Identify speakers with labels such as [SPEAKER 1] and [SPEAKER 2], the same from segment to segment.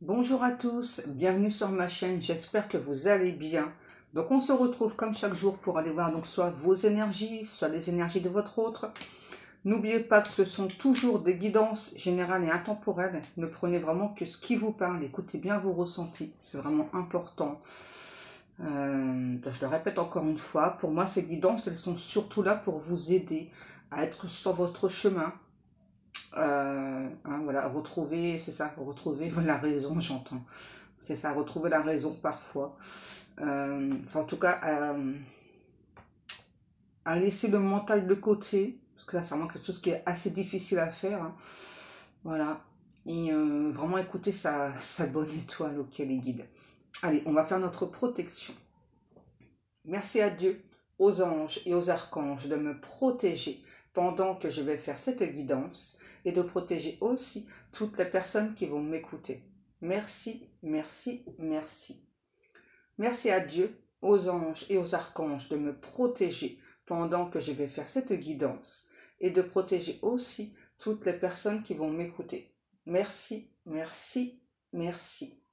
[SPEAKER 1] Bonjour à tous, bienvenue sur ma chaîne, j'espère que vous allez bien. Donc on se retrouve comme chaque jour pour aller voir donc soit vos énergies, soit les énergies de votre autre. N'oubliez pas que ce sont toujours des guidances générales et intemporelles. Ne prenez vraiment que ce qui vous parle, écoutez bien vos ressentis, c'est vraiment important. Je le répète encore une fois, pour moi ces guidances elles sont surtout là pour vous aider à être sur votre chemin. Voilà, retrouver, c'est ça, retrouver la raison, j'entends. C'est ça, retrouver la raison parfois. Enfin, en tout cas, à laisser le mental de côté, parce que là, c'est vraiment quelque chose qui est assez difficile à faire. Hein. Voilà. Et vraiment écouter sa bonne étoile auquel il guide. Allez, on va faire notre protection. Merci à Dieu, aux anges et aux archanges de me protéger pendant que je vais faire cette guidance et de protéger aussi toutes les personnes qui vont m'écouter. Merci, merci, merci. Merci à Dieu, aux anges et aux archanges de me protéger pendant que je vais faire cette guidance et de protéger aussi toutes les personnes qui vont m'écouter. Merci, merci, merci.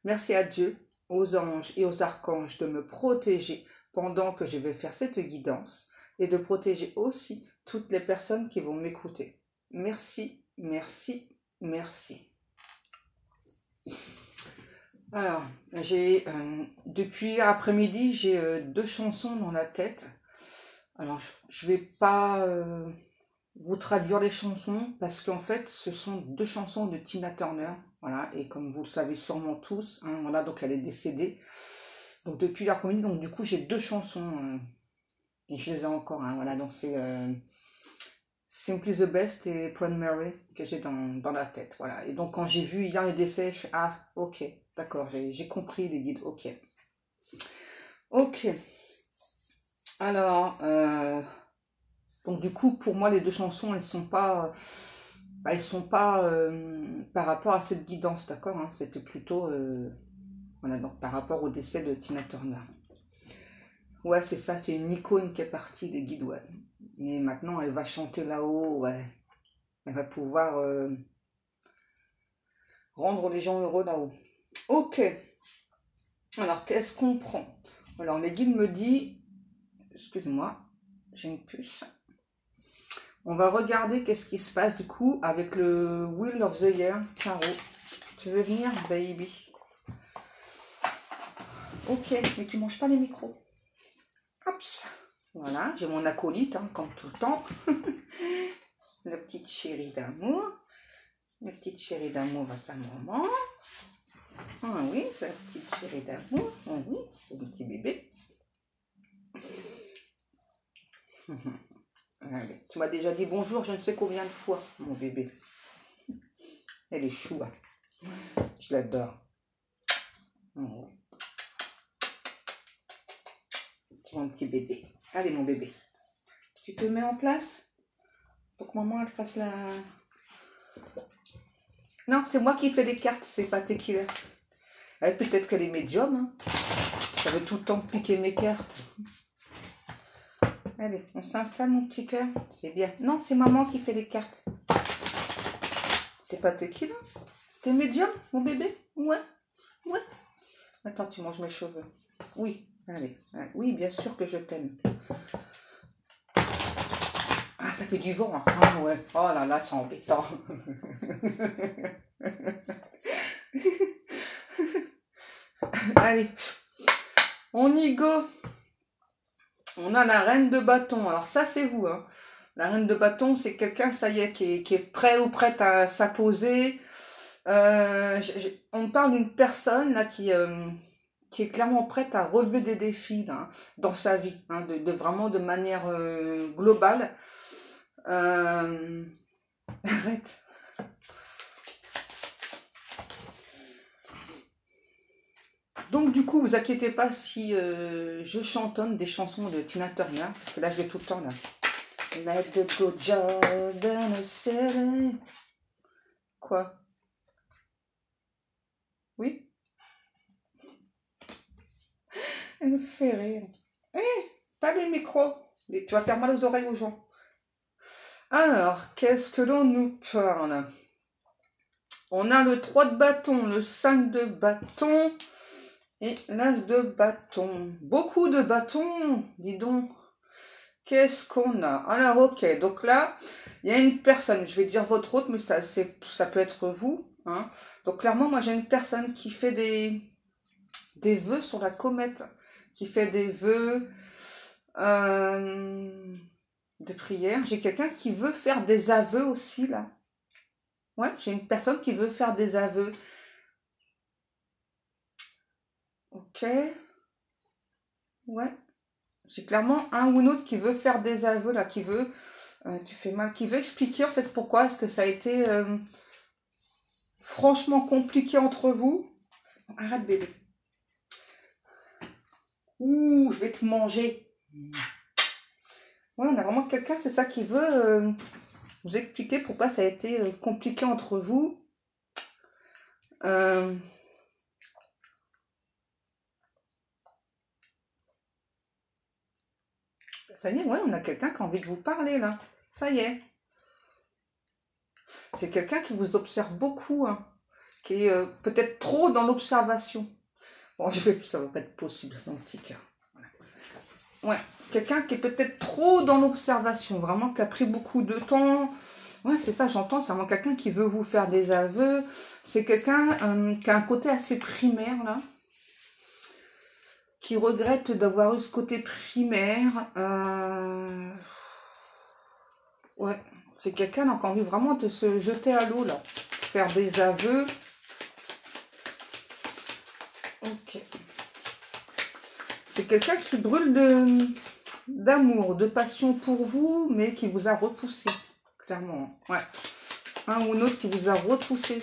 [SPEAKER 1] Merci à Dieu, aux anges et aux archanges de me protéger pendant que je vais faire cette guidance et de protéger aussi toutes les personnes qui vont m'écouter. Merci, merci, merci. Alors, depuis après-midi, j'ai deux chansons dans la tête. Alors, je vais pas vous traduire les chansons parce qu'en fait, ce sont deux chansons de Tina Turner. Voilà, et comme vous le savez sûrement tous, hein, voilà, donc elle est décédée. Donc depuis l'après-midi, donc du coup, j'ai deux chansons et je les ai encore. Hein, voilà, donc c'est Simply the Best et Proud Mary que j'ai dans la tête. Voilà, et donc quand j'ai vu hier le décès, je fais ah, ok, d'accord, j'ai compris les guides, ok. Ok. Alors, donc du coup, pour moi, les deux chansons, elles sont pas par rapport à cette guidance, d'accord, hein, c'était plutôt voilà, donc par rapport au décès de Tina Turner. Ouais, c'est ça, c'est une icône qui est partie des guides, ouais. Mais maintenant, elle va chanter là-haut, ouais. Elle va pouvoir rendre les gens heureux là-haut. Ok. Alors, qu'est-ce qu'on prend? Alors, les guides me disent, excuse-moi, j'ai une puce. On va regarder qu'est-ce qui se passe du coup avec le Wheel of the Year, Caro. Tu veux venir, baby? Ok, mais tu manges pas les micros. Hops. Voilà, j'ai mon acolyte, hein, comme tout le temps. La petite chérie d'amour. La petite chérie d'amour à sa maman. Ah oui, c'est la petite chérie d'amour. Ah oui, c'est le petit bébé. Allez, tu m'as déjà dit bonjour je ne sais combien de fois, mon bébé. Elle est chou. Hein. Je l'adore. Oh. Mon petit bébé. Allez, mon bébé. Tu te mets en place pour que maman elle fasse la... Non, c'est moi qui fais les cartes, c'est pas Tequila. Peut-être qu'elle est médium. Hein. Ça veut tout le temps piquer mes cartes. Allez, on s'installe, mon petit cœur. C'est bien. Non, c'est maman qui fait les cartes. C'est pas Tequila. T'es médium, mon bébé? Ouais. Ouais. Attends, tu manges mes cheveux. Oui. Allez. Oui, bien sûr que je t'aime. Ah, ça fait du vent. Hein. Ah ouais. Oh là là, c'est embêtant. Allez. On y go. On a la reine de bâton. Alors ça, c'est vous. Hein. La reine de bâton, c'est quelqu'un, ça y est, qui est prêt ou prête à s'apposer. On parle d'une personne là qui est clairement prête à relever des défis là, dans sa vie, hein, de vraiment de manière globale. Arrête. Donc du coup, vous inquiétez pas si je chantonne des chansons de Tina Turner, parce que là je vais tout le temps là. Let the good Jordan city. Quoi? Oui? Elle me fait rire. Hé, pas le micro. Tu vas faire mal aux oreilles aux gens. Alors, qu'est-ce que l'on nous parle? On a le 3 de bâton, le 5 de bâton et l'as de bâton. Beaucoup de bâtons, dis donc. Qu'est-ce qu'on a? Alors, ok, donc là, il y a une personne, je vais dire votre autre, mais ça peut être vous. Hein. Donc, clairement, moi, j'ai une personne qui fait des vœux sur la comète, qui fait des vœux, des prières. J'ai quelqu'un qui veut faire des aveux aussi, là. Ouais, j'ai une personne qui veut faire des aveux. Ok. Ouais. J'ai clairement un ou une autre qui veut faire des aveux, là, qui veut... tu fais mal, qui veut expliquer, en fait, pourquoi est-ce que ça a été franchement compliqué entre vous. Arrête, bébé. Ouh, je vais te manger. Ouais, on a vraiment quelqu'un, c'est ça, qui veut vous expliquer pourquoi ça a été compliqué entre vous. Ça y est, ouais, on a quelqu'un qui a envie de vous parler, là. Ça y est. C'est quelqu'un qui vous observe beaucoup, hein, qui est peut-être trop dans l'observation. Bon, ça va pas être possible dans le petit cas. Ouais, quelqu'un qui est peut-être trop dans l'observation, vraiment qui a pris beaucoup de temps. Ouais, c'est ça, j'entends, c'est vraiment quelqu'un qui veut vous faire des aveux. C'est quelqu'un qui a un côté assez primaire, là. Qui regrette d'avoir eu ce côté primaire. Ouais, c'est quelqu'un qui a envie vraiment de se jeter à l'eau, là. Faire des aveux. Ok. C'est quelqu'un qui brûle d'amour, de passion pour vous, mais qui vous a repoussé, clairement. Ouais. Un ou un autre qui vous a repoussé.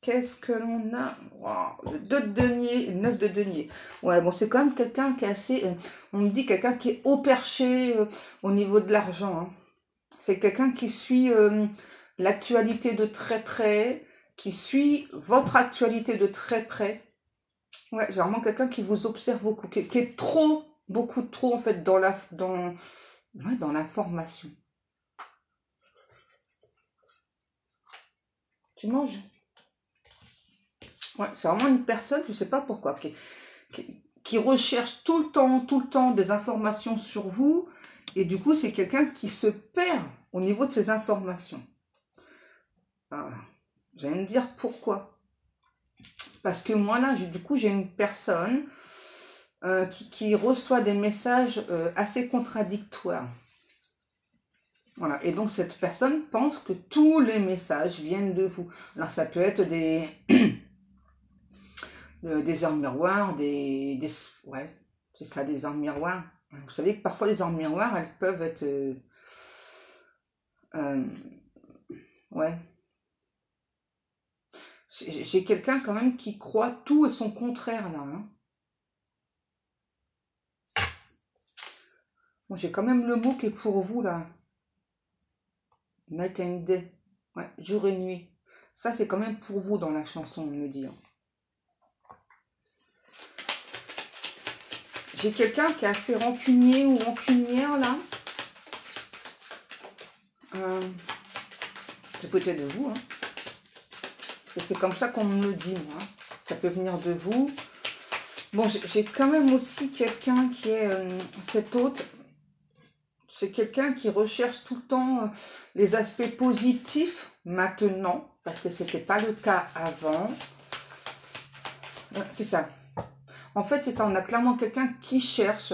[SPEAKER 1] Qu'est-ce que l'on a? Wow, le 2 de denier, le 9 de denier. Ouais, bon, c'est quand même quelqu'un qui est assez... on me dit quelqu'un qui est haut perché au niveau de l'argent. Hein. C'est quelqu'un qui suit l'actualité de très près, qui suit votre actualité de très près. Ouais, j'ai vraiment quelqu'un qui vous observe beaucoup, qui est trop, beaucoup trop, en fait, dans l'information. Tu manges? Ouais, c'est vraiment une personne, je ne sais pas pourquoi, qui recherche tout le temps des informations sur vous. Et du coup, c'est quelqu'un qui se perd au niveau de ces informations. Alors, vous allez me dire pourquoi. Parce que moi, là, du coup, j'ai une personne qui reçoit des messages assez contradictoires. Voilà. Et donc, cette personne pense que tous les messages viennent de vous. Alors, ça peut être des heures miroirs, ouais, c'est ça, des heures miroirs. Vous savez que parfois, les heures miroirs, elles peuvent être... ouais. J'ai quelqu'un quand même qui croit tout et son contraire, là. Hein. Bon, j'ai quand même le mot qui est pour vous, là. Night and day. Ouais, jour et nuit. Ça, c'est quand même pour vous dans la chanson, on me dit. Hein. J'ai quelqu'un qui est assez rancunier ou rancunière, là. C'est peut-être de vous, hein. Parce que c'est comme ça qu'on me le dit, moi. Ça peut venir de vous. Bon, j'ai quand même aussi quelqu'un qui est cet autre. C'est quelqu'un qui recherche tout le temps les aspects positifs maintenant, parce que ce n'était pas le cas avant. C'est ça. En fait, c'est ça. On a clairement quelqu'un qui cherche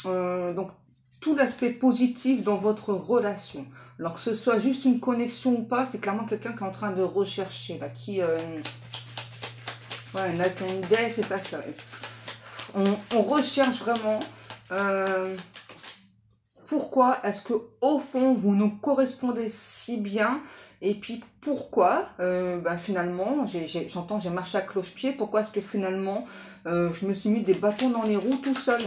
[SPEAKER 1] donc tout l'aspect positif dans votre relation. Alors que ce soit juste une connexion ou pas, c'est clairement quelqu'un qui est en train de rechercher, là, qui... ouais, Night and Day, c'est ça. On recherche vraiment... pourquoi est-ce que au fond vous nous correspondez si bien, et puis pourquoi finalement j'entends j'ai marché à cloche-pied, pourquoi est-ce que finalement je me suis mis des bâtons dans les roues tout seul.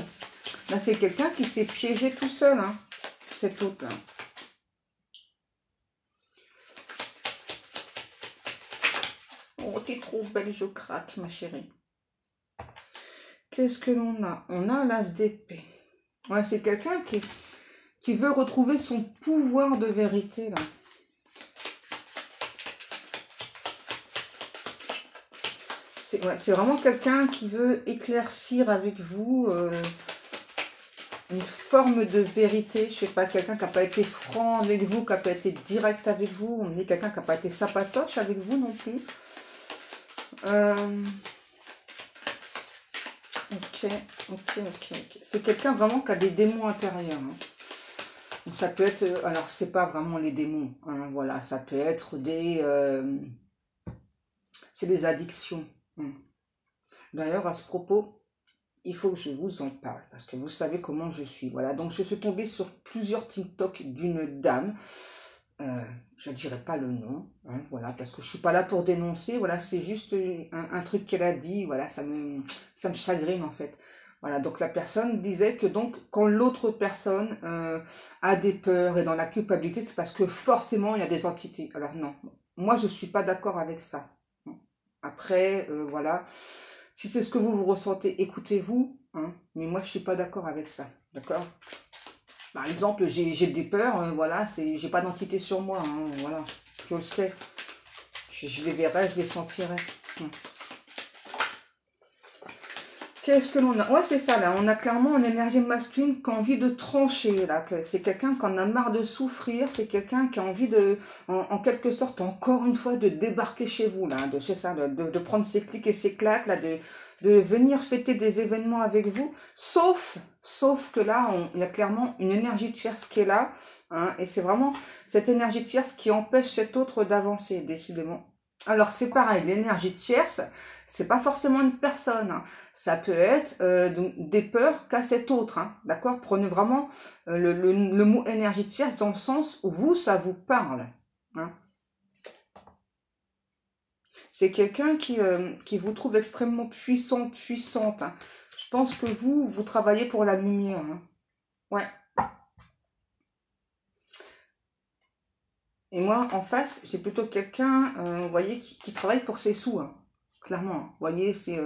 [SPEAKER 1] Là c'est quelqu'un qui s'est piégé tout seul, hein, cet autre là. Oh, t'es trop belle, je craque, ma chérie. Qu'est-ce que l'on a? On a l'as d'épée. Ouais, c'est quelqu'un qui veut retrouver son pouvoir de vérité, là. C'est vraiment quelqu'un qui veut éclaircir avec vous une forme de vérité. Je sais pas, quelqu'un qui n'a pas été franc avec vous, qui n'a pas été direct avec vous. On est quelqu'un qui n'a pas été sapatoche avec vous non plus. Ok. C'est quelqu'un vraiment qui a des démons intérieurs. Hein. Donc ça peut être, alors c'est pas vraiment les démons, hein, voilà, ça peut être c'est des addictions. D'ailleurs, à ce propos, il faut que je vous en parle, parce que vous savez comment je suis. Voilà, donc je suis tombée sur plusieurs TikTok d'une dame, je ne dirai pas le nom, hein, voilà, parce que je suis pas là pour dénoncer, voilà, c'est juste un truc qu'elle a dit, voilà, ça me chagrine en fait. Voilà, donc la personne disait que donc quand l'autre personne a des peurs et dans la culpabilité, c'est parce que forcément il y a des entités. Alors non, moi je suis pas d'accord avec ça. Après, voilà, si c'est ce que vous ressentez, écoutez-vous, hein, mais moi je suis pas d'accord avec ça, d'accord? Par exemple, j'ai des peurs, voilà, j'ai pas d'entité sur moi, hein, voilà, je le sais, je les verrai, je les sentirai. Qu'est-ce que l'on a? Ouais, c'est ça, là. On a clairement une énergie masculine qui a envie de trancher, là. C'est quelqu'un qui en a marre de souffrir. C'est quelqu'un qui a envie de, en quelque sorte, encore une fois, de débarquer chez vous, là. C'est ça, de prendre ses clics et ses claques, là, de venir fêter des événements avec vous. Sauf que là, il y a clairement une énergie tierce qui est là. Hein, et c'est vraiment cette énergie tierce qui empêche cet autre d'avancer, décidément. Alors, c'est pareil, l'énergie tierce, c'est pas forcément une personne, hein. Ça peut être donc, des peurs qu'a cet autre, hein, d'accord? Prenez vraiment le mot énergie tierce dans le sens où vous, ça vous parle. Hein. C'est quelqu'un qui vous trouve extrêmement puissant, puissante. Hein. Je pense que vous travaillez pour la lumière. Hein. Ouais. Et moi, en face, j'ai plutôt quelqu'un, vous voyez, qui travaille pour ses sous. Hein. Clairement, vous voyez, c'est...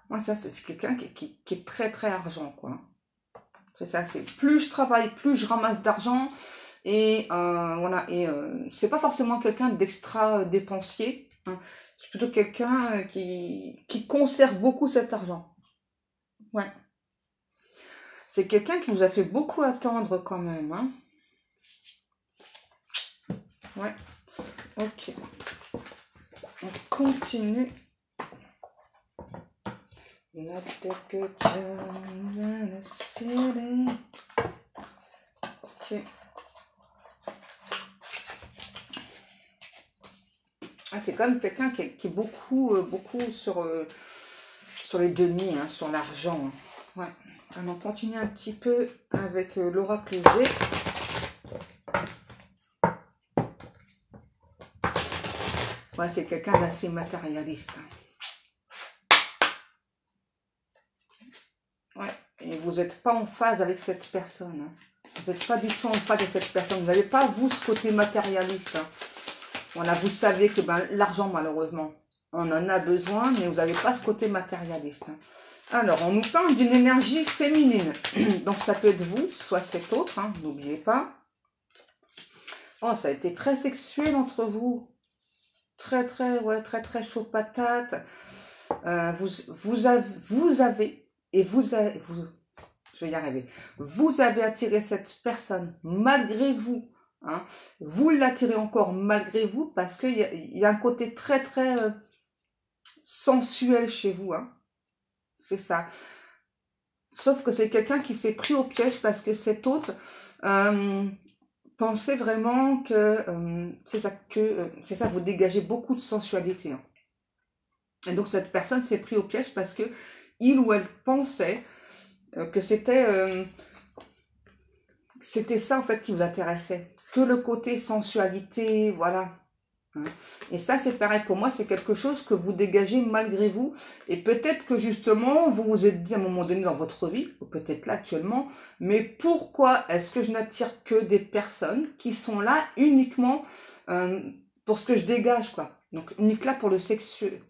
[SPEAKER 1] Moi, ça, c'est quelqu'un qui est très, très argent, quoi. C'est ça, c'est plus je travaille, plus je ramasse d'argent. Et voilà, et c'est pas forcément quelqu'un d'extra dépensier. Hein. C'est plutôt quelqu'un qui conserve beaucoup cet argent. Ouais. C'est quelqu'un qui nous a fait beaucoup attendre quand même. Hein. Ouais. Ok. On continue. Ok. Ah, c'est quand même quelqu'un qui est beaucoup sur les deniers, hein, sur l'argent. Hein. Ouais. Alors, on continue un petit peu avec l'oracle G. Ouais, c'est quelqu'un d'assez matérialiste. Ouais, et vous n'êtes pas en phase avec cette personne. Hein. Vous n'êtes pas du tout en phase avec cette personne. Vous n'avez pas, vous, ce côté matérialiste. Hein. Voilà, vous savez que ben, l'argent, malheureusement, on en a besoin, mais vous n'avez pas ce côté matérialiste. Hein. Alors, on nous parle d'une énergie féminine. Donc, ça peut être vous, soit cet autre, hein, n'oubliez pas. Oh, ça a été très sexuel entre vous. Très, très chaud patate. Vous avez, je vais y arriver. Vous avez attiré cette personne malgré vous. Hein. Vous l'attirez encore malgré vous parce qu'il y a un côté très, très sensuel chez vous. Hein. C'est ça. Sauf que c'est quelqu'un qui s'est pris au piège parce que cet autre pensait vraiment que c'est ça, vous dégagez beaucoup de sensualité. Hein. Et donc cette personne s'est pris au piège parce que il ou elle pensait que c'était ça en fait qui vous intéressait. Que le côté sensualité, voilà. Et ça, c'est pareil pour moi, c'est quelque chose que vous dégagez malgré vous. Et peut-être que justement, vous vous êtes dit à un moment donné dans votre vie, ou peut-être là actuellement, mais pourquoi est-ce que je n'attire que des personnes qui sont là uniquement pour ce que je dégage, quoi. Donc unique là pour le sexe, ouais.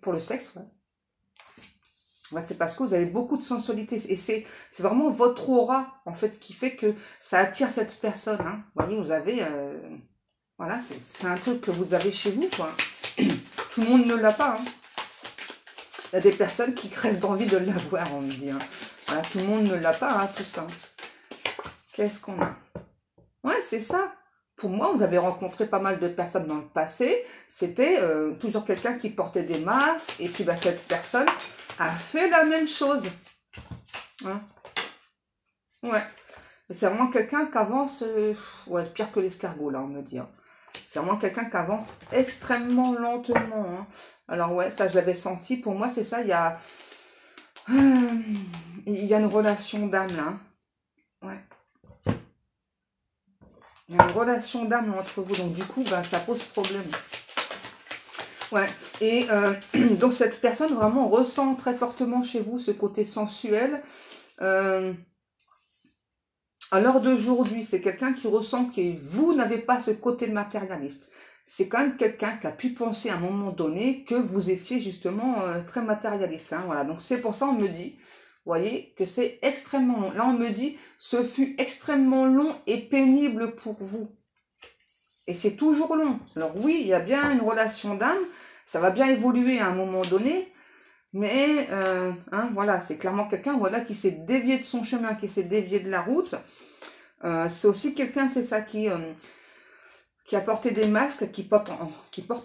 [SPEAKER 1] Ouais, c'est parce que vous avez beaucoup de sensualité et c'est vraiment votre aura en fait qui fait que ça attire cette personne. Hein. Vous voyez, vous avez, voilà, c'est un truc que vous avez chez vous, quoi. Tout le monde ne l'a pas. Hein. Il y a des personnes qui crèvent d'envie de l'avoir, on me dit. Hein. Voilà, tout le monde ne l'a pas, hein, tout ça. Qu'est-ce qu'on a? Ouais, c'est ça. Pour moi, vous avez rencontré pas mal de personnes dans le passé. C'était toujours quelqu'un qui portait des masques. Et puis, bah, cette personne a fait la même chose. Hein? Ouais. C'est vraiment quelqu'un qui avance... ouais, pire que l'escargot, là, on me dit. Hein. C'est vraiment quelqu'un qui avance extrêmement lentement. Hein. Alors, ouais, ça, je l'avais senti. Pour moi, c'est ça. Il y a une relation d'âme, là. Ouais. Il y a une relation d'âme entre vous. Donc, du coup, ben, ça pose problème. Ouais. Et donc, cette personne vraiment ressent très fortement chez vous ce côté sensuel. À l'heure d'aujourd'hui, c'est quelqu'un qui ressent que vous n'avez pas ce côté matérialiste. C'est quand même quelqu'un qui a pu penser à un moment donné que vous étiez justement très matérialiste. Hein, voilà. Donc, c'est pour ça on me dit... Vous voyez que c'est extrêmement long. Là, on me dit, ce fut extrêmement long et pénible pour vous. Et c'est toujours long. Alors oui, il y a bien une relation d'âme. Ça va bien évoluer à un moment donné. Mais, hein, voilà, c'est clairement quelqu'un voilà, qui s'est dévié de son chemin, qui s'est dévié de la route. C'est aussi quelqu'un, c'est ça, qui a porté des masques, qui porte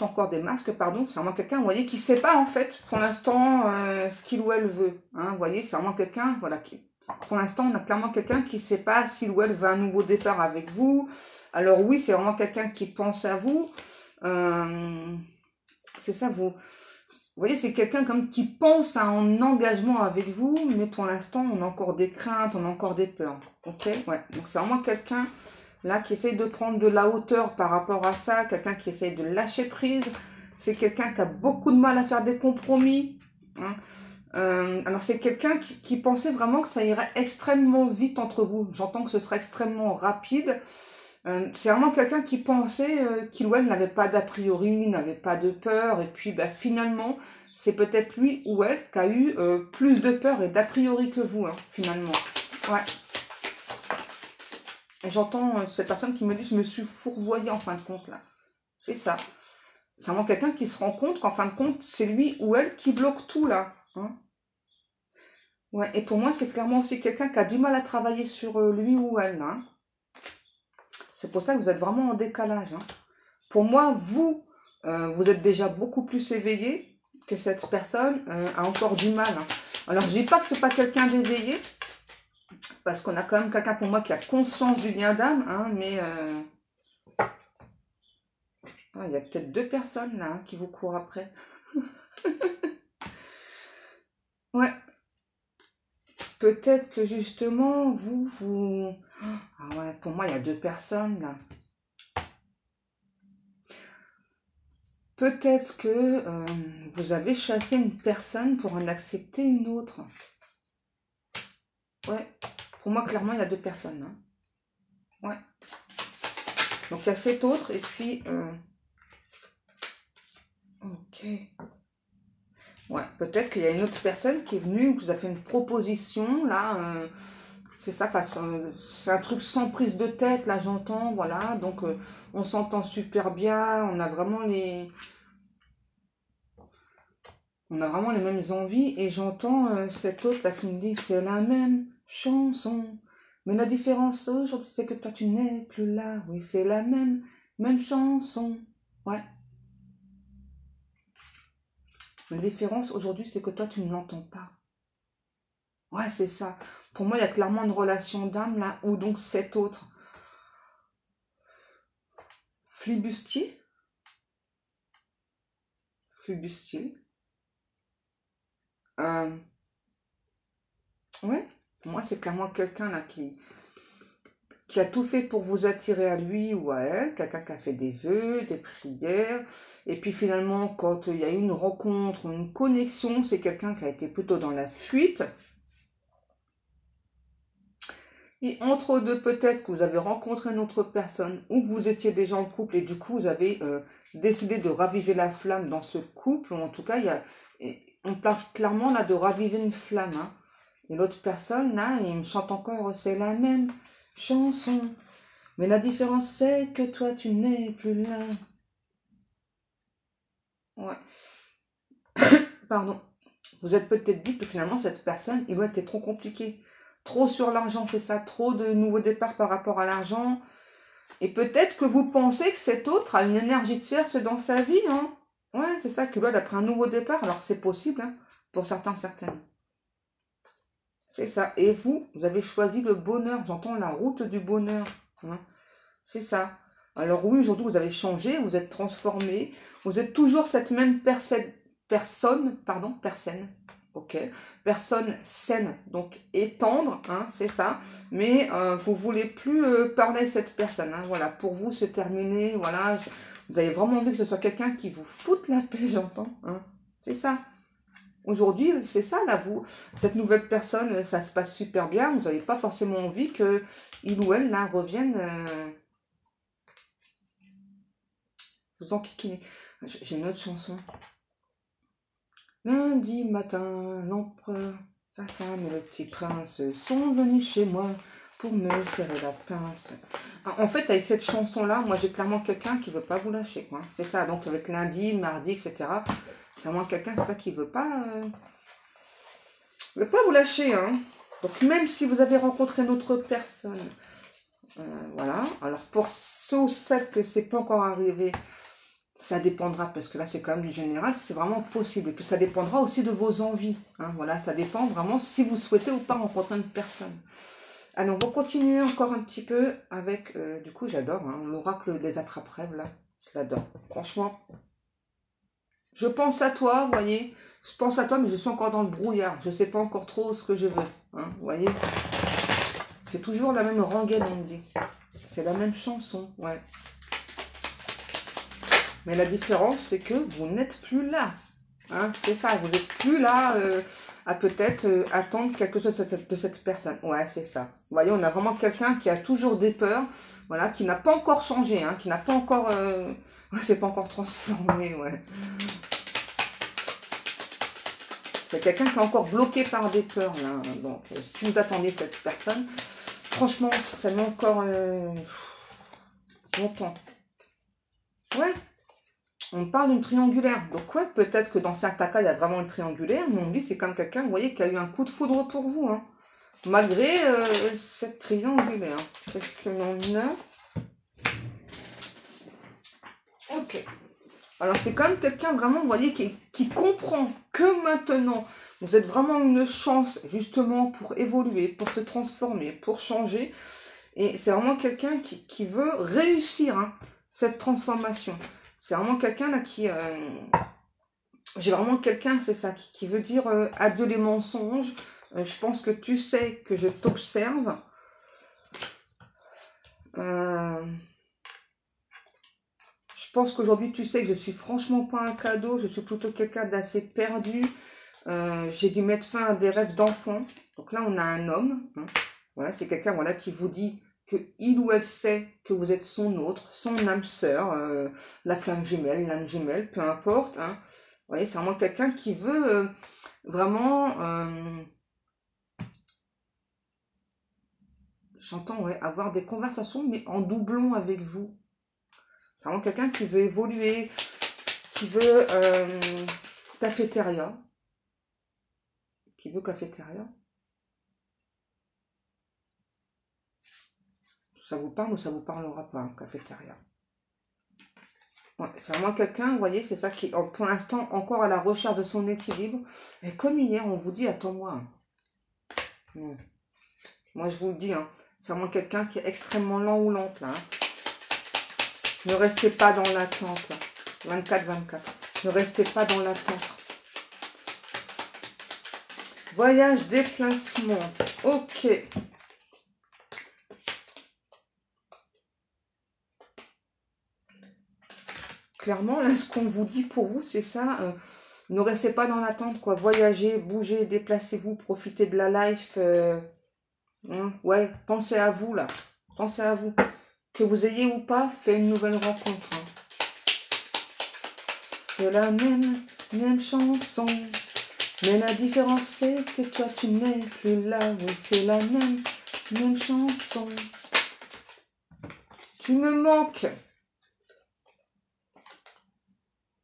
[SPEAKER 1] encore des masques, pardon, c'est vraiment quelqu'un, vous voyez, qui sait pas en fait, pour l'instant, ce qu'il ou elle veut, hein, vous voyez, c'est vraiment quelqu'un, voilà, qui, pour l'instant, on a clairement quelqu'un qui sait pas s'il ou elle veut un nouveau départ avec vous, alors oui, c'est vraiment quelqu'un qui pense à vous, c'est ça, vous voyez, c'est quelqu'un comme qui pense à un engagement avec vous, mais pour l'instant, on a encore des craintes, on a encore des peurs, ok, ouais, donc c'est vraiment quelqu'un là qui essaye de prendre de la hauteur par rapport à ça, quelqu'un qui essaye de lâcher prise, c'est quelqu'un qui a beaucoup de mal à faire des compromis. Hein. Alors c'est quelqu'un qui pensait vraiment que ça irait extrêmement vite entre vous. J'entends que ce serait extrêmement rapide. C'est vraiment quelqu'un qui pensait qu'il ou elle n'avait pas d'a priori, n'avait pas de peur, et puis bah, finalement, c'est peut-être lui ou elle qui a eu plus de peur et d'a priori que vous, hein, finalement. Ouais. Et j'entends cette personne qui me dit, je me suis fourvoyée en fin de compte, là. C'est ça. C'est vraiment quelqu'un qui se rend compte qu'en fin de compte, c'est lui ou elle qui bloque tout, là. Hein, ouais, et pour moi, c'est clairement aussi quelqu'un qui a du mal à travailler sur lui ou elle, là. Hein. C'est pour ça que vous êtes vraiment en décalage. Hein. Pour moi, vous êtes déjà beaucoup plus éveillé que cette personne a encore du mal. Hein. Alors, je dis pas que c'est pas quelqu'un d'éveillé, parce qu'on a quand même quelqu'un pour moi qui a conscience du lien d'âme, hein, mais il y a peut-être 2 personnes là hein, qui vous courent après. Ouais, peut-être que justement vous... Ah ouais, pour moi il y a 2 personnes là. Peut-être que vous avez chassé une personne pour en accepter une autre. Ouais, pour moi clairement il y a 2 personnes. Hein. Ouais. Donc il y a cet autre et puis... Ok. Ouais, peut-être qu'il y a une autre personne qui est venue, qui vous a fait une proposition, là, c'est ça, c'est un truc sans prise de tête, là, j'entends, voilà, donc on s'entend super bien, on a vraiment les mêmes envies, et j'entends cette autre, là, qui me dit, c'est la même chanson, mais la différence aujourd'hui, c'est que toi, tu n'es plus là, oui, c'est la même chanson, ouais. La différence aujourd'hui, c'est que toi, tu ne l'entends pas. Ouais, c'est ça. Pour moi, il y a clairement une relation d'âme là, ou donc cet autre. Flibustier. Flibustier. Ouais, pour moi, c'est clairement quelqu'un là qui a tout fait pour vous attirer à lui ou à elle, quelqu'un qui a fait des vœux, des prières, et puis finalement, quand il y a eu une rencontre, une connexion, c'est quelqu'un qui a été plutôt dans la fuite. Et entre deux, peut-être que vous avez rencontré une autre personne ou que vous étiez déjà en couple et du coup, vous avez décidé de raviver la flamme dans ce couple. Ou en tout cas, on parle clairement là de raviver une flamme. Hein. Et l'autre personne, là, il me chante encore, c'est la même chanson. Mais la différence, c'est que toi, tu n'es plus là. Ouais. Pardon. Vous êtes peut-être dit que finalement, cette personne, il doit être trop compliqué. Trop sur l'argent, c'est ça. Trop de nouveaux départs par rapport à l'argent. Et peut-être que vous pensez que cet autre a une énergie tierce dans sa vie. Hein. Ouais, c'est ça, qu'il doit d'après un nouveau départ. Alors, c'est possible, hein, pour certains, certaines. C'est ça. Et vous avez choisi le bonheur. J'entends la route du bonheur. Hein. C'est ça. Alors oui, aujourd'hui, vous avez changé, vous êtes transformé. Vous êtes toujours cette même personne, ok, personne saine, donc étendre, hein, c'est ça, mais vous voulez plus parler à cette personne, hein, voilà, pour vous c'est terminé, voilà, vous avez vraiment envie que ce soit quelqu'un qui vous foute la paix, j'entends, hein, c'est ça. Aujourd'hui, c'est ça, là, cette nouvelle personne, ça se passe super bien, vous n'avez pas forcément envie que il ou elle, là, revienne vous enquiquiner. J'ai une autre chanson. Lundi matin, l'empereur, sa femme et le petit prince sont venus chez moi pour me serrer la pince. En fait, avec cette chanson-là, moi j'ai clairement quelqu'un qui veut pas vous lâcher, quoi. C'est ça, donc avec lundi, mardi, etc. C'est vraiment quelqu'un, c'est ça, qui veut pas vous lâcher, hein. Donc même si vous avez rencontré une autre personne, voilà. Alors pour ceux ou celles que c'est pas encore arrivé, ça dépendra, parce que là c'est quand même du général, c'est vraiment possible. Et puis ça dépendra aussi de vos envies. Hein, voilà, ça dépend vraiment si vous souhaitez ou pas rencontrer une personne. Alors on va continuer encore un petit peu avec, du coup j'adore, hein, l'oracle des attrape-rêves là. Je l'adore. Franchement, je pense à toi, vous voyez. Je pense à toi, mais je suis encore dans le brouillard. Je ne sais pas encore trop ce que je veux. Hein, vous voyez. C'est toujours la même rengaine, on me dit. C'est la même chanson, ouais. Mais la différence, c'est que vous n'êtes plus là. Hein, c'est ça, vous n'êtes plus là à peut-être attendre quelque chose de cette personne. Ouais, c'est ça. Vous voyez, on a vraiment quelqu'un qui a toujours des peurs, voilà, qui n'a pas encore changé, hein, qui n'a pas encore... c'est pas encore transformé, ouais. C'est quelqu'un qui est encore bloqué par des peurs, là. Donc, si vous attendez cette personne, franchement, ça met encore longtemps. Ouais. On parle d'une triangulaire. Donc ouais, peut-être que dans certains cas, il y a vraiment une triangulaire, mais on me dit c'est comme quelqu'un, vous voyez, qui a eu un coup de foudre pour vous. Hein. Malgré cette triangulaire. Qu'est-ce que l'on a? Ok. Alors c'est quand même quelqu'un vraiment, vous voyez, qui comprend que maintenant, vous êtes vraiment une chance, justement, pour évoluer, pour se transformer, pour changer. Et c'est vraiment quelqu'un qui veut réussir hein, cette transformation. C'est vraiment quelqu'un là qui... j'ai vraiment quelqu'un, c'est ça, qui veut dire adieu les mensonges. Je pense que tu sais que je t'observe. Je pense qu'aujourd'hui tu sais que je suis franchement pas un cadeau. Je suis plutôt quelqu'un d'assez perdu. J'ai dû mettre fin à des rêves d'enfant. Donc là on a un homme. Hein. Voilà, c'est quelqu'un voilà, qui vous dit... que il ou elle sait que vous êtes son autre, son âme sœur, la flamme jumelle, l'âme jumelle, peu importe. Hein. Vous voyez, c'est vraiment quelqu'un qui veut vraiment, j'entends, ouais, avoir des conversations, mais en doublon avec vous. C'est vraiment quelqu'un qui veut évoluer, qui veut cafétéria. Qui veut cafétéria. Ça vous parle ou ça vous parlera pas, hein, cafétéria. Ouais, c'est vraiment quelqu'un, vous voyez, c'est ça qui est pour l'instant encore à la recherche de son équilibre. Et comme hier, on vous dit, attends-moi. Hein. Moi, je vous le dis, hein, c'est vraiment quelqu'un qui est extrêmement lent ou lente, là. Hein. Ne restez pas dans l'attente. 24-24. Ne restez pas dans l'attente. Voyage, déplacement. Ok. Clairement, là, ce qu'on vous dit pour vous, c'est ça. Ne restez pas dans l'attente, quoi. Voyagez, bougez, déplacez-vous, profitez de la life. Hein, ouais, pensez à vous, là. Pensez à vous. Que vous ayez ou pas fait une nouvelle rencontre. Hein. C'est la même chanson. Mais la différence, c'est que toi, tu n'es plus là. Oui, c'est la même chanson. Tu me manques.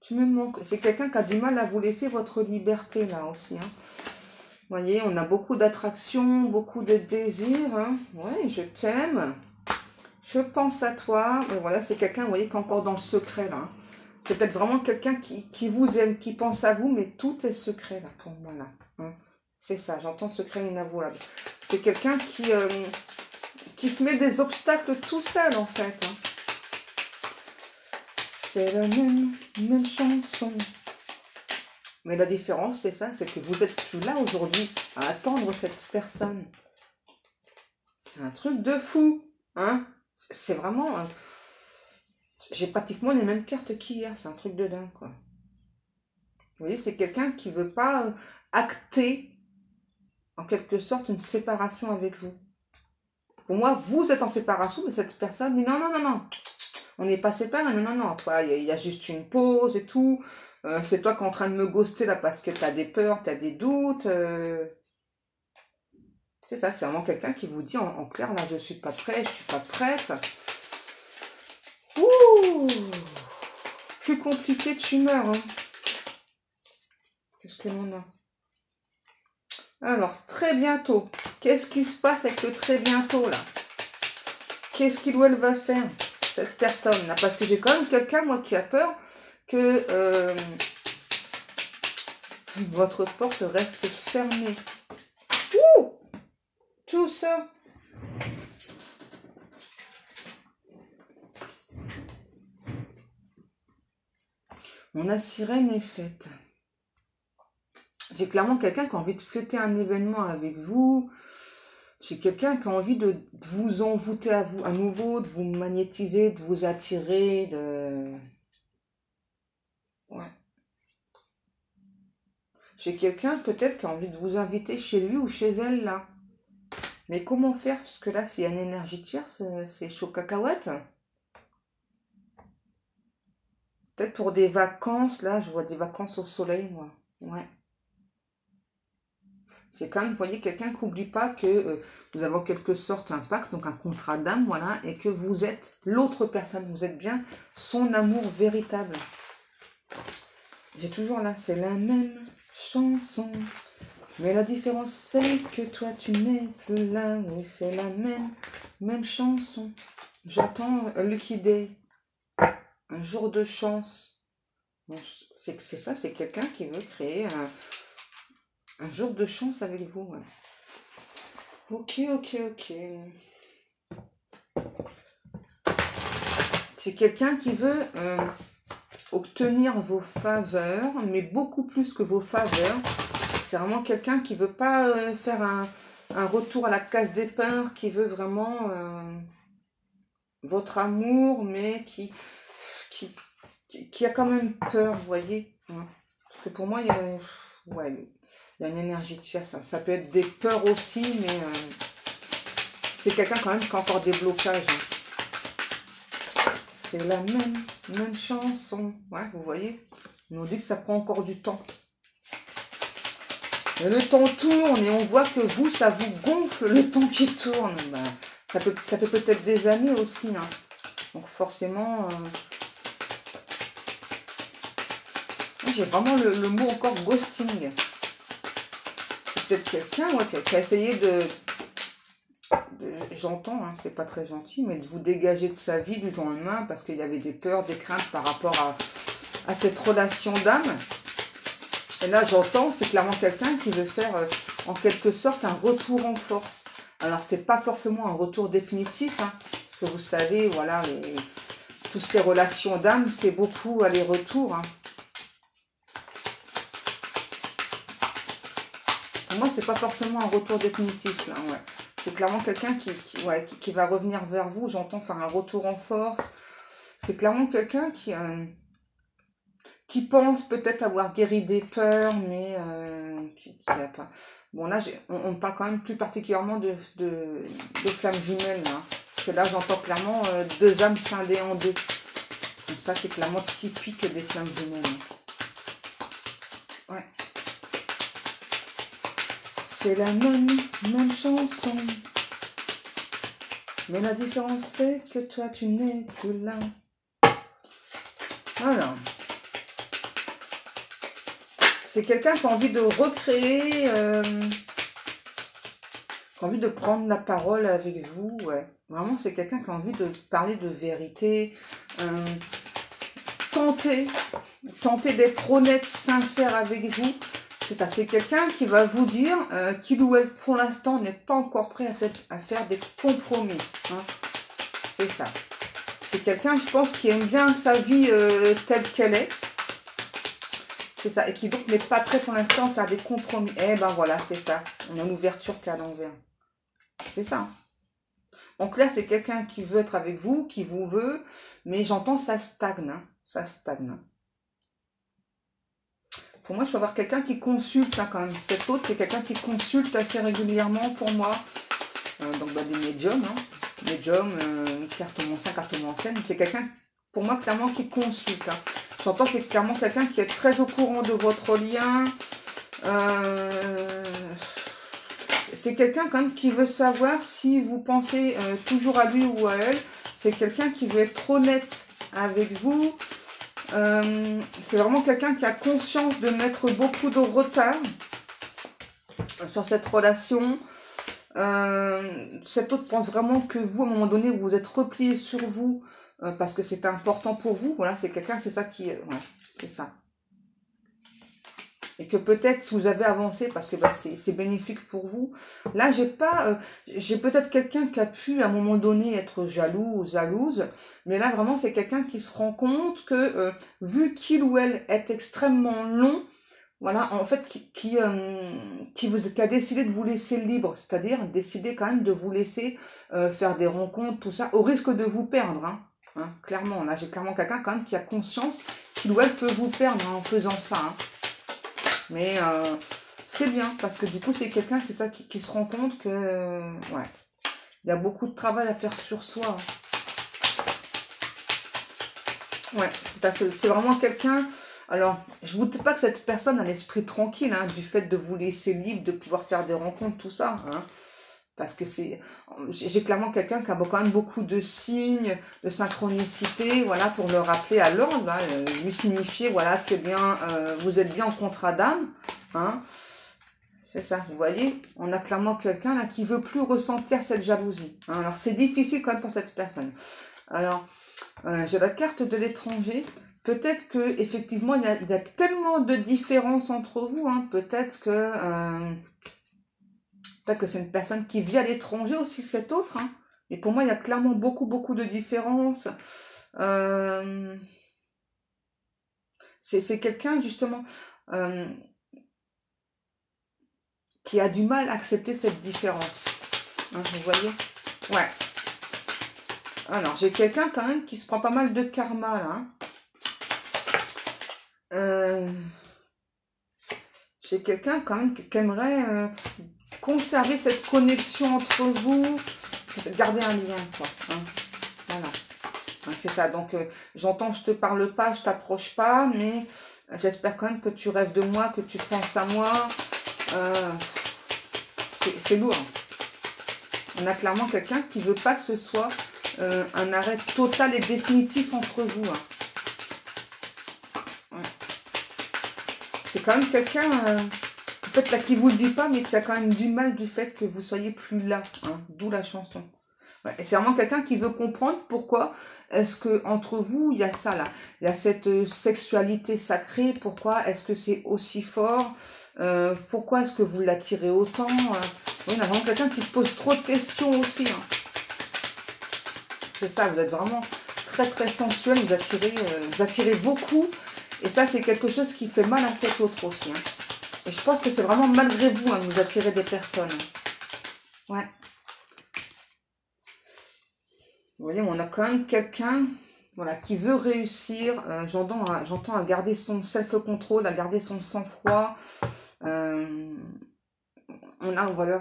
[SPEAKER 1] Tu me manques. C'est quelqu'un qui a du mal à vous laisser votre liberté, là, aussi. Hein. Vous voyez, on a beaucoup d'attraction, beaucoup de désir. Hein. Ouais, je t'aime. Je pense à toi. Et voilà, c'est quelqu'un, vous voyez, qui est encore dans le secret, là. Hein. C'est peut-être vraiment quelqu'un qui vous aime, qui pense à vous, mais tout est secret, là, pour moi, là. Hein. C'est ça, j'entends secret inavouable. C'est quelqu'un qui se met des obstacles tout seul, en fait. Hein. C'est la même chanson. Mais la différence, c'est ça, c'est que vous êtes plus là aujourd'hui à attendre cette personne. C'est un truc de fou, hein. C'est vraiment... j'ai pratiquement les mêmes cartes qu'hier, c'est un truc de dingue, quoi. Vous voyez, c'est quelqu'un qui veut pas acter, en quelque sorte, une séparation avec vous. Pour moi, vous êtes en séparation, mais cette personne dit non, non, non, non. On n'est pas séparés, non, non, non. Toi, il y a juste une pause et tout. C'est toi qui es en train de me ghoster là parce que tu as des peurs, tu as des doutes. C'est ça, c'est vraiment quelqu'un qui vous dit en clair, là, je suis pas prêt, je suis pas prête. Ouh, plus compliqué de humeur. Hein. Qu'est-ce que l'on a? Alors, très bientôt. Qu'est-ce qui se passe avec le très bientôt, là? Qu'est-ce qu'il ou elle va faire, cette personne, là? Parce que j'ai quand même quelqu'un, moi, qui a peur que votre porte reste fermée. Ouh! Tout ça. On a sirène et fête. J'ai clairement quelqu'un qui a envie de fêter un événement avec vous. J'ai quelqu'un qui a envie de vous envoûter à vous à nouveau, de vous magnétiser, de vous attirer, de... Ouais. J'ai quelqu'un peut-être qui a envie de vous inviter chez lui ou chez elle, là. Mais comment faire? Parce que là, s'il y a une énergie tierce, c'est chaud cacahuète. Peut-être pour des vacances, là, je vois des vacances au soleil, moi. Ouais. C'est quand même, vous voyez, quelqu'un qui n'oublie pas que vous avez en quelque sorte un pacte, donc un contrat d'âme, voilà, et que vous êtes l'autre personne, vous êtes bien son amour véritable. J'ai toujours là, c'est la même chanson, mais la différence c'est que toi tu n'es plus là, oui c'est la même chanson. J'entends Lucky Day, un jour de chance. Bon, c'est ça, c'est quelqu'un qui veut créer un jour de chance avec vous. Ouais. Ok, ok, ok. C'est quelqu'un qui veut obtenir vos faveurs, mais beaucoup plus que vos faveurs. C'est vraiment quelqu'un qui veut pas faire un retour à la case départ, qui veut vraiment votre amour, mais qui a quand même peur, vous voyez. Hein. Parce que pour moi, il y a, ouais, il y a une énergie de chasse. Ça peut être des peurs aussi, mais c'est quelqu'un quand même qui a encore des blocages. Hein. C'est la même chanson. Ouais, vous voyez. On nous dit que ça prend encore du temps. Et le temps tourne et on voit que vous, ça vous gonfle le temps qui tourne. Ben, ça fait peut-être des années aussi. Hein. Donc forcément... j'ai vraiment le mot encore ghosting. C'est peut-être quelqu'un ouais, qui a essayé de j'entends, hein, c'est pas très gentil, mais de vous dégager de sa vie du jour au lendemain parce qu'il y avait des peurs, des craintes par rapport à cette relation d'âme. Et là, j'entends, c'est clairement quelqu'un qui veut faire en quelque sorte un retour en force. Alors, c'est pas forcément un retour définitif, hein, parce que vous savez, voilà, toutes ces relations d'âme, c'est beaucoup aller-retour. Hein. Pour moi, c'est pas forcément un retour définitif, là, ouais. C'est clairement quelqu'un qui va revenir vers vous. J'entends faire un retour en force. C'est clairement quelqu'un qui qui pense peut-être avoir guéri des peurs, mais qui a pas. Bon, là, on parle quand même plus particulièrement de flammes jumelles, là. Parce que là, j'entends clairement deux âmes scindées en deux. Donc ça, c'est clairement typique des flammes jumelles. Ouais. C'est la même chanson. Mais la différence, c'est que toi, tu n'es que là. Voilà. C'est quelqu'un qui a envie de recréer, qui a envie de prendre la parole avec vous. Ouais. Vraiment, c'est quelqu'un qui a envie de parler de vérité. Tenter d'être honnête, sincère avec vous. C'est ça, c'est quelqu'un qui va vous dire qu'il ou elle, pour l'instant, n'est pas encore prêt à faire des compromis. Hein. C'est ça. C'est quelqu'un, je pense, qui aime bien sa vie telle qu'elle est. C'est ça. Et qui donc n'est pas prêt pour l'instant à faire des compromis. Eh ben voilà, c'est ça. On a une ouverture qu'à l'envers. C'est ça. Donc là, c'est quelqu'un qui veut être avec vous, qui vous veut. Mais j'entends, ça stagne. Hein. Ça stagne. Pour moi, je peux avoir quelqu'un qui consulte hein, quand même. Cet autre, c'est quelqu'un qui consulte assez régulièrement pour moi. Donc des médiums. Hein. Médium, cartomancien, cartomancienne. C'est quelqu'un, pour moi, clairement, qui consulte. Hein. J'entends, c'est clairement quelqu'un qui est très au courant de votre lien. C'est quelqu'un quand même qui veut savoir si vous pensez toujours à lui ou à elle. C'est quelqu'un qui veut être honnête avec vous. C'est vraiment quelqu'un qui a conscience de mettre beaucoup de retard sur cette relation. Cet autre pense vraiment que vous, à un moment donné, vous vous êtes replié sur vous parce que c'est important pour vous. Voilà, c'est quelqu'un, c'est ça qui... ouais, c'est ça. Et que peut-être, si vous avez avancé, parce que bah, c'est bénéfique pour vous. Là, j'ai peut-être quelqu'un qui a pu, à un moment donné, être jaloux ou jalouse. Mais là, vraiment, c'est quelqu'un qui se rend compte que, vu qu'il ou elle est extrêmement long, voilà, en fait, qui a décidé de vous laisser libre. C'est-à-dire, décider quand même de vous laisser faire des rencontres, tout ça, au risque de vous perdre. Hein, clairement, là, j'ai clairement quelqu'un quand même qui a conscience qu'il ou elle peut vous perdre hein, en faisant ça. Hein. Mais c'est bien, parce que du coup, c'est quelqu'un, c'est ça, qui se rend compte que, ouais, il y a beaucoup de travail à faire sur soi. Ouais, c'est vraiment quelqu'un, alors, je vous dis pas que cette personne a l'esprit tranquille, hein, du fait de vous laisser libre, de pouvoir faire des rencontres, tout ça, hein, parce que j'ai clairement quelqu'un qui a quand même beaucoup de signes, de synchronicité, voilà, pour le rappeler à l'ordre, hein, lui signifier, voilà, que bien, vous êtes bien en contrat d'âme, hein, c'est ça, vous voyez, on a clairement quelqu'un là qui veut plus ressentir cette jalousie, hein, alors c'est difficile quand même pour cette personne. Alors, j'ai la carte de l'étranger. Peut-être que effectivement il y a tellement de différences entre vous, hein, peut-être que c'est une personne qui vit à l'étranger aussi, cet autre. Hein. Mais pour moi, il y a clairement beaucoup de différences. C'est quelqu'un, justement, qui a du mal à accepter cette différence. Hein, vous voyez? Ouais. Alors, j'ai quelqu'un quand même qui se prend pas mal de karma, là. Hein. J'ai quelqu'un quand même qui aimerait... conserver cette connexion entre vous, garder un lien, quoi. Hein. Voilà. Hein, c'est ça. Donc, j'entends, je te parle pas, je t'approche pas, mais j'espère quand même que tu rêves de moi, que tu penses à moi. C'est lourd. On a clairement quelqu'un qui veut pas que ce soit un arrêt total et définitif entre vous. Hein. Ouais. C'est quand même quelqu'un... en fait, là, qui vous le dit pas, mais qui a quand même du mal du fait que vous soyez plus là, hein, d'où la chanson. Ouais, et c'est vraiment quelqu'un qui veut comprendre pourquoi est-ce que entre vous, il y a ça, là. Il y a cette sexualité sacrée, pourquoi est-ce que c'est aussi fort, pourquoi est-ce que vous l'attirez autant. Oui, il y a vraiment quelqu'un qui se pose trop de questions aussi. Hein. C'est ça, vous êtes vraiment très sensuel, vous attirez beaucoup. Et ça, c'est quelque chose qui fait mal à cet autre aussi, hein. Et je pense que c'est vraiment malgré vous hein, que vous attirez des personnes. Ouais. Vous voyez, on a quand même quelqu'un Voilà, qui veut réussir, j'entends à garder son self-control, à garder son sang-froid. Voilà,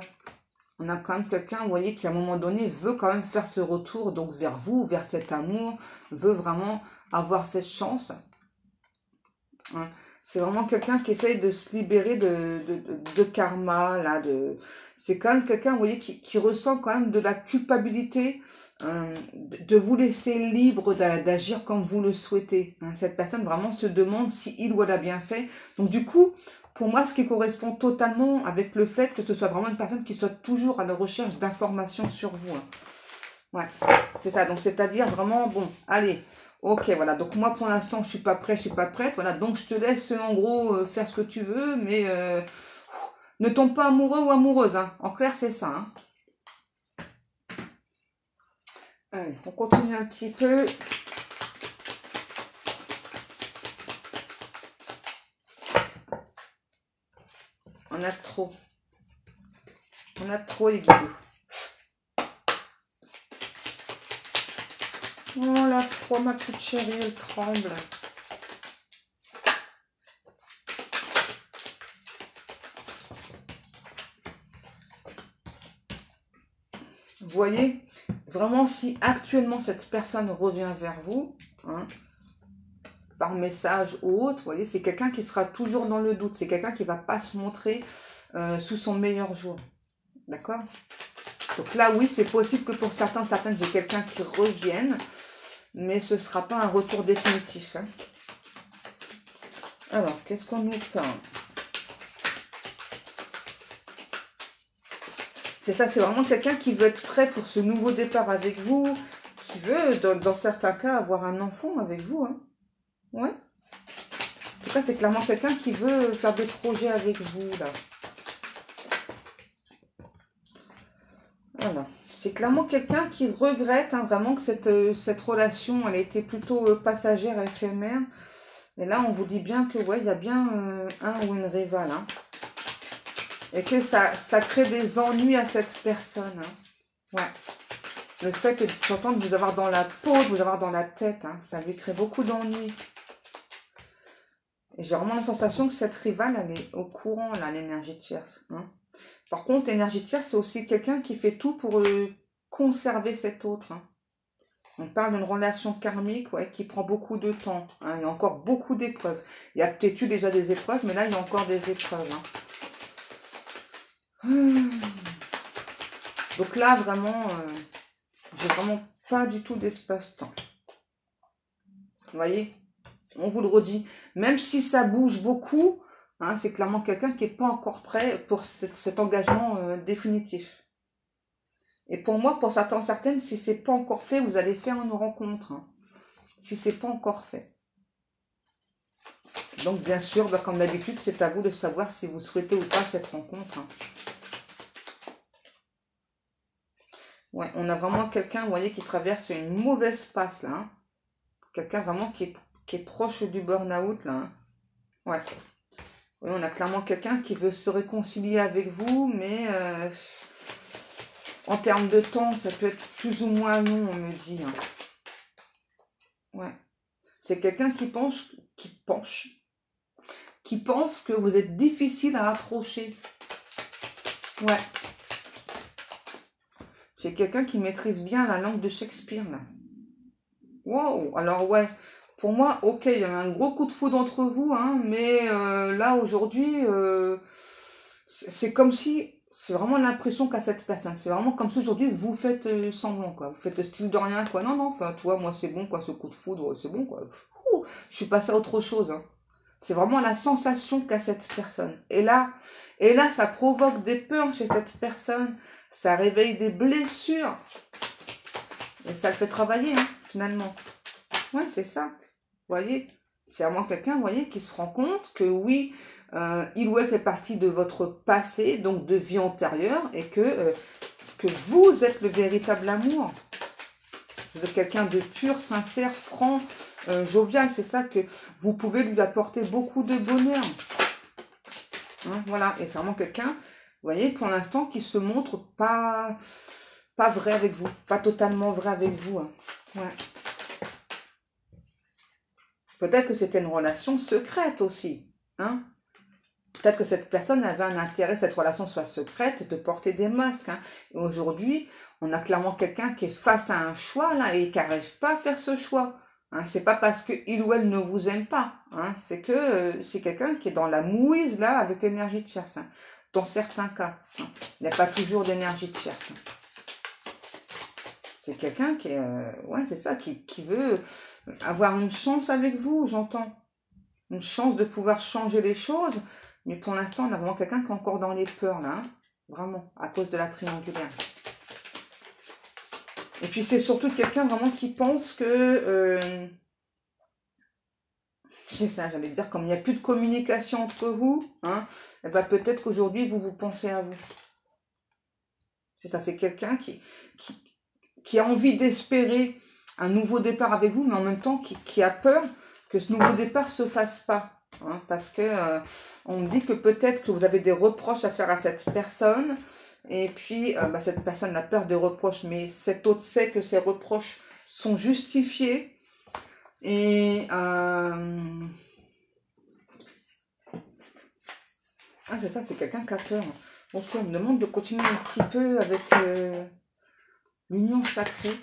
[SPEAKER 1] on a quand même quelqu'un, vous voyez, qui à un moment donné veut quand même faire ce retour, donc vers vous, vers cet amour, veut vraiment avoir cette chance. Hein. C'est vraiment quelqu'un qui essaye de se libérer de karma, là, c'est quand même quelqu'un, vous voyez, qui ressent quand même de la culpabilité, de vous laisser libre d'agir comme vous le souhaitez. Hein. Cette personne vraiment se demande si il ou elle a bien fait. Donc du coup, pour moi, ce qui correspond totalement avec le fait que ce soit vraiment une personne qui soit toujours à la recherche d'informations sur vous. Hein. Ouais, c'est ça. Donc c'est-à-dire vraiment, bon, allez, ok, voilà. Donc moi, pour l'instant, je suis pas prêt, je suis pas prête. Voilà, donc je te laisse en gros faire ce que tu veux, mais ne tombe pas amoureux ou amoureuse. Hein. En clair, c'est ça. Hein. Allez, on continue un petit peu. On a trop. On a trop les guides. Oh la foi, ma petite chérie, elle tremble. Vous voyez, vraiment, si actuellement cette personne revient vers vous, hein, par message ou autre, vous voyez, c'est quelqu'un qui sera toujours dans le doute. C'est quelqu'un qui ne va pas se montrer sous son meilleur jour. D'accord? Donc là, oui, c'est possible que pour certaines, j'ai quelqu'un qui revienne, mais ce ne sera pas un retour définitif. Hein. Alors, qu'est-ce qu'on nous parle? C'est ça, c'est vraiment quelqu'un qui veut être prêt pour ce nouveau départ avec vous, qui veut, dans certains cas, avoir un enfant avec vous. Hein. Ouais. En tout cas, c'est clairement quelqu'un qui veut faire des projets avec vous, là. Voilà. C'est clairement quelqu'un qui regrette hein, vraiment que cette relation, elle a été plutôt passagère, éphémère. Et là, on vous dit bien que, ouais, il y a bien un ou une rivale. Hein. Et que ça crée des ennuis à cette personne. Hein. Ouais. Le fait que j'entends de vous avoir dans la peau, de vous avoir dans la tête, hein, ça lui crée beaucoup d'ennuis. Et j'ai vraiment la sensation que cette rivale, elle est au courant, là, l'énergie tierce. Hein. Par contre, l'énergie tierce, c'est aussi quelqu'un qui fait tout pour conserver cet autre. Hein. On parle d'une relation karmique ouais, qui prend beaucoup de temps. Hein. Il y a encore beaucoup d'épreuves. Il y a peut-être eu déjà des épreuves, mais là, il y a encore des épreuves. Hein. Donc là, vraiment, j'ai vraiment pas du tout d'espace-temps. Vous voyez? On vous le redit. Même si ça bouge beaucoup, hein, c'est clairement quelqu'un qui n'est pas encore prêt pour cet engagement définitif. Et pour moi, pour certaines, si c'est pas encore fait, vous allez faire une rencontre. Hein, si c'est pas encore fait. Donc bien sûr, bah, comme d'habitude, c'est à vous de savoir si vous souhaitez ou pas cette rencontre. Hein. Ouais, on a vraiment quelqu'un, vous voyez, qui traverse une mauvaise passe là. Hein. Quelqu'un vraiment qui est proche du burn-out là. Hein. Ouais. Oui, on a clairement quelqu'un qui veut se réconcilier avec vous, mais en termes de temps, ça peut être plus ou moins long, on me dit. Hein. Ouais. C'est quelqu'un qui pense que vous êtes difficile à approcher. Ouais. C'est quelqu'un qui maîtrise bien la langue de Shakespeare, là. Wow. Alors, ouais. Pour moi, ok, il y a un gros coup de foudre entre vous, hein, mais là, aujourd'hui, c'est comme si... C'est vraiment l'impression qu'a cette personne. C'est vraiment comme si aujourd'hui, vous faites semblant, quoi. Vous faites style de rien, quoi. Non, non, enfin, tu vois, moi, c'est bon, quoi, ce coup de foudre, c'est bon, quoi. Ouh, je suis passée à autre chose, hein. C'est vraiment la sensation qu'a cette personne. Et là, ça provoque des peurs chez cette personne. Ça réveille des blessures. Et ça le fait travailler, hein, finalement. Ouais, c'est ça. Vous voyez, c'est vraiment quelqu'un, vous voyez, qui se rend compte que oui, il ou elle fait partie de votre passé, donc de vie antérieure, et que vous êtes le véritable amour. Vous êtes quelqu'un de pur, sincère, franc, jovial. C'est ça que vous pouvez lui apporter beaucoup de bonheur. Hein, voilà, et c'est vraiment quelqu'un, vous voyez, pour l'instant, qui se montre pas vrai avec vous, pas totalement vrai avec vous. Hein. Ouais. Peut-être que c'était une relation secrète aussi. Hein. Peut-être que cette personne avait un intérêt, cette relation soit secrète, de porter des masques. Hein. Et aujourd'hui, on a clairement quelqu'un qui est face à un choix là et qui n'arrive pas à faire ce choix. Hein. C'est pas parce qu'il ou elle ne vous aime pas. Hein. C'est que c'est quelqu'un qui est dans la mouise là avec l'énergie de Tierce. Hein. Dans certains cas. Hein. Il n'y a pas toujours d'énergie de Tierce. Hein. C'est quelqu'un qui est, ouais, c'est ça, qui veut avoir une chance avec vous, j'entends. Une chance de pouvoir changer les choses. Mais pour l'instant, on a vraiment quelqu'un qui est encore dans les peurs, là. Hein. Vraiment, à cause de la triangulaire. Et puis, c'est surtout quelqu'un vraiment qui pense que... c'est ça, j'allais dire, comme il n'y a plus de communication entre vous, hein, et ben peut-être qu'aujourd'hui, vous pensez à vous. C'est ça, c'est quelqu'un qui a envie d'espérer un nouveau départ avec vous, mais en même temps qui a peur que ce nouveau départ se fasse pas. Hein, parce que on me dit que peut-être que vous avez des reproches à faire à cette personne, et puis cette personne a peur des reproches, mais cet autre sait que ces reproches sont justifiés, et c'est ça, c'est quelqu'un qui a peur. Donc on me demande de continuer un petit peu avec l'union sacrée.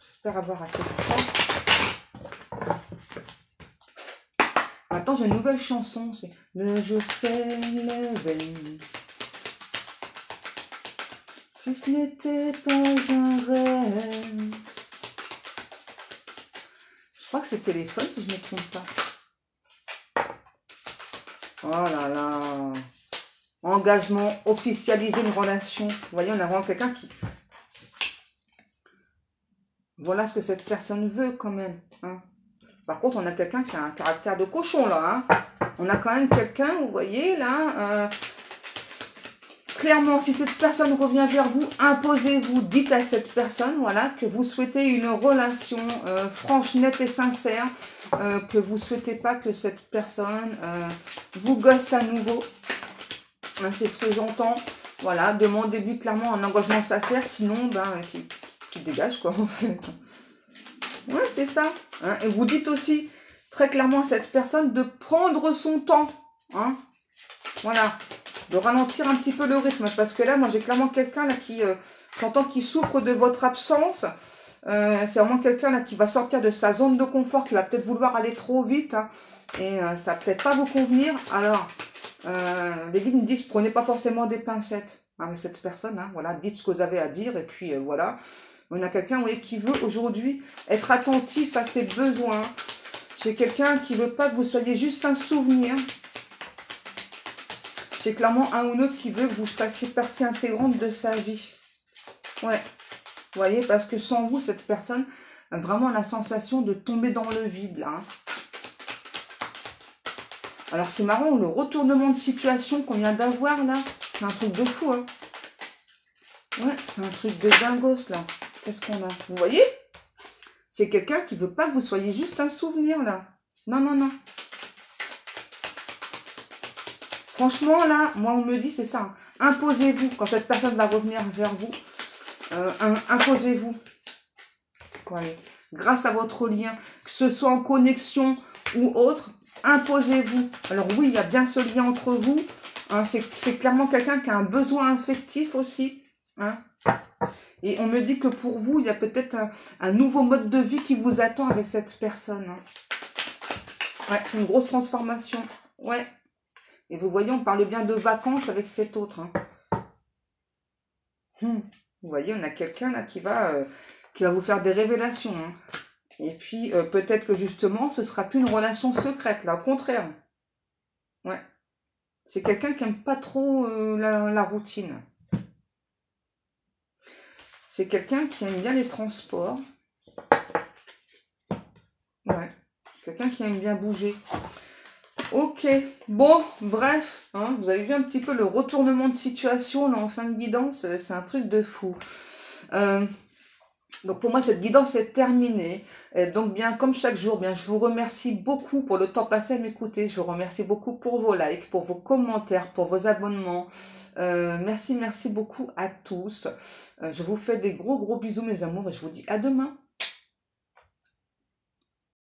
[SPEAKER 1] J'espère avoir assez de temps. Attends, j'ai une nouvelle chanson, c'est Le jour s'est levé. Si ce n'était pas un rêve. Je crois que c'est Téléphone, si je ne me trompe pas. Oh là là. Engagement, officialiser une relation. Vous voyez, on a vraiment quelqu'un qui... Voilà ce que cette personne veut quand même. Hein. Par contre, on a quelqu'un qui a un caractère de cochon là. Hein. On a quand même quelqu'un, vous voyez là... Clairement, si cette personne revient vers vous, imposez-vous, dites à cette personne, voilà, que vous souhaitez une relation franche, nette et sincère, que vous souhaitez pas que cette personne vous ghoste à nouveau. Hein, c'est ce que j'entends. Voilà, demandez-lui clairement un engagement sincère, sinon, qu'il dégage, quoi, en fait. Ouais, c'est ça. Hein, et vous dites aussi très clairement à cette personne de prendre son temps. Hein, voilà. De ralentir un petit peu le rythme, parce que là, moi, j'ai clairement quelqu'un là qui, j'entends qui souffre de votre absence. C'est vraiment quelqu'un là qui va sortir de sa zone de confort, qui va peut-être vouloir aller trop vite, hein, et ça va peut-être pas vous convenir. Alors, les guides me disent, prenez pas forcément des pincettes avec cette personne, hein, voilà, dites ce que vous avez à dire, et puis voilà. On a quelqu'un, oui, qui veut aujourd'hui être attentif à ses besoins. C'est quelqu'un qui veut pas que vous soyez juste un souvenir. C'est clairement un ou l'autre qui veut que vous fassiez partie intégrante de sa vie. Ouais. Vous voyez, parce que sans vous, cette personne a vraiment la sensation de tomber dans le vide, là. Hein. Alors, c'est marrant, le retournement de situation qu'on vient d'avoir, là, c'est un truc de fou, hein. Ouais, c'est un truc de dingos, là. Qu'est-ce qu'on a? Vous voyez? C'est quelqu'un qui veut pas que vous soyez juste un souvenir, là. Non, non, non. Franchement, là, moi, on me dit, c'est ça. Hein. Imposez-vous. Quand cette personne va revenir vers vous, imposez-vous. Ouais. Grâce à votre lien, que ce soit en connexion ou autre, imposez-vous. Alors oui, il y a bien ce lien entre vous. Hein, c'est clairement quelqu'un qui a un besoin affectif aussi. Hein. Et on me dit que pour vous, il y a peut-être un nouveau mode de vie qui vous attend avec cette personne. Hein. Ouais, c'est une grosse transformation. Ouais. Et vous voyez, on parle bien de vacances avec cet autre. Hein. Vous voyez, on a quelqu'un là qui va vous faire des révélations. Hein. Et puis, peut-être que justement, ce sera plus une relation secrète, là, au contraire. Ouais. C'est quelqu'un qui n'aime pas trop la routine. C'est quelqu'un qui aime bien les transports. Ouais. Quelqu'un qui aime bien bouger. Ok, bon, bref, hein, vous avez vu un petit peu le retournement de situation là en fin de guidance, c'est un truc de fou. Donc pour moi cette guidance est terminée. Et donc bien comme chaque jour, bien je vous remercie beaucoup pour le temps passé à m'écouter. Je vous remercie beaucoup pour vos likes, pour vos commentaires, pour vos abonnements. Merci beaucoup à tous. Je vous fais des gros bisous mes amours et je vous dis à demain.